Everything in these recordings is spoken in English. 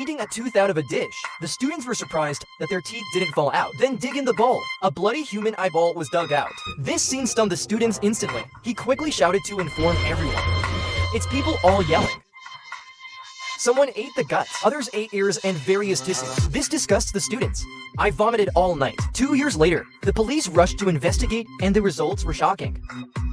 eating a tooth out of a dish. The students were surprised that their teeth didn't fall out. Then dig in the bowl. A bloody human eyeball was dug out. This scene stunned the students instantly. He quickly shouted to inform everyone. It's people all yelling. Someone ate the guts, others ate ears and various tissues. This disgusts the students. I vomited all night. 2 years later, the police rushed to investigate and the results were shocking.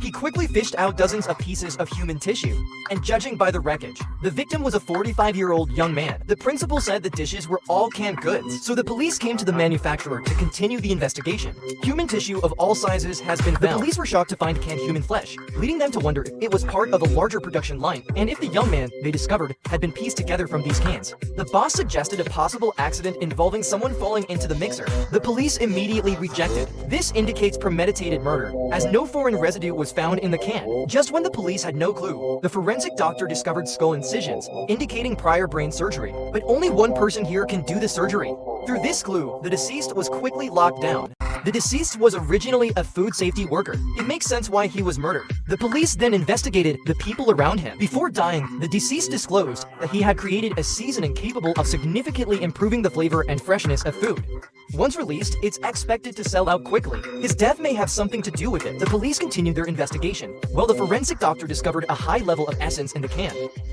He quickly fished out dozens of pieces of human tissue, and judging by the wreckage, the victim was a 45-year-old young man. The principal said the dishes were all canned goods, so the police came to the manufacturer to continue the investigation. Human tissue of all sizes has been found. The police were shocked to find canned human flesh, leading them to wonder if it was part of a larger production line, and if the young man they discovered had been pieced together from these cans. The boss suggested a possible accident involving someone falling into the mixer. The police immediately rejected. This indicates premeditated murder, as no foreign residue was found in the can. Just when the police had no clue, the forensic doctor discovered skull incisions, indicating prior brain surgery. But only one person here can do the surgery. Through this clue, the deceased was quickly locked down. The deceased was originally a food safety worker. It makes sense why he was murdered. The police then investigated the people around him. Before dying, the deceased disclosed that he had created a seasoning capable of significantly improving the flavor and freshness of food. Once released, it's expected to sell out quickly. His death may have something to do with it. The police continued their investigation, while the forensic doctor discovered a high level of essence in the can.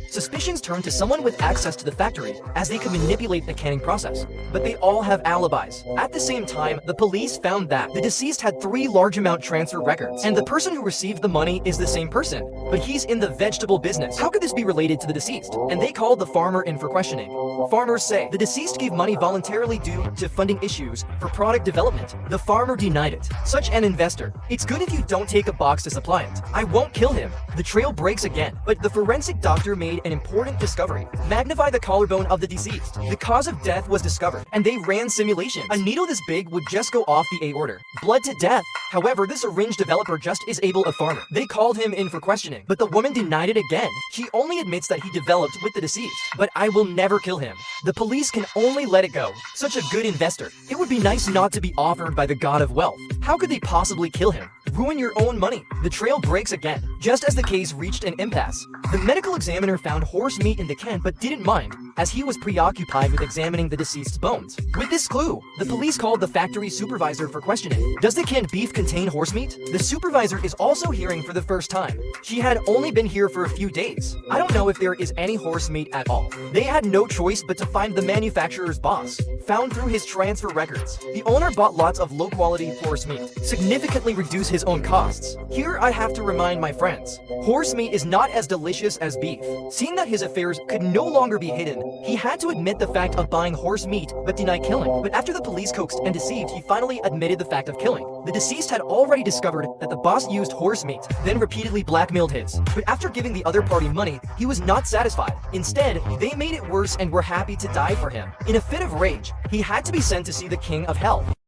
Suspicions turned to someone with access to the factory, as they could manipulate the canning process. But they all have alibis. At the same time, the police found that the deceased had 3 large amount transfer records, and the person who received the money is the same person, but he's in the vegetable business. How could this be related to the deceased? And they called the farmer in for questioning. Farmers say the deceased gave money voluntarily due to funding issues for product development. The farmer denied it. Such an investor. It's good if you don't take a box to supply it. I won't kill him. The trail breaks again, but the forensic doctor made an important discovery. Magnify the collarbone of the deceased. The cause of death was discovered, and they ran simulations. A needle this big would just go off the aorta. Blood to death. However, this syringe developer just disabled a farmer. They called him in for questioning, but the woman denied it again. She only admits that he developed with the deceased. But I will never kill him. The police can only let it go. Such a good investor. It would be nice not to be offered by the god of wealth. How could they possibly kill him? Ruin your own money. The trail breaks again, just as the case reached an impasse. The medical examiner found horse meat in the can but didn't mind, as he was preoccupied with examining the deceased's bones. With this clue, the police called the factory supervisor for questioning. Does the canned beef contain horse meat? The supervisor is also hearing for the first time. She had only been here for a few days. I don't know if there is any horse meat at all. They had no choice but to find the manufacturer's boss, found through his transfer records. The owner bought lots of low-quality horse meat, significantly reduced his own costs. Here I have to remind my friends, horse meat is not as delicious as beef. Seeing that his affairs could no longer be hidden, he had to admit the fact of buying horse meat but deny killing. But after the police coaxed and deceived, he finally admitted the fact of killing. The deceased had already discovered that the boss used horse meat, then repeatedly blackmailed his. But after giving the other party money, he was not satisfied. Instead, they made it worse and were happy to die for him. In a fit of rage, he had to be sent to see the king of hell.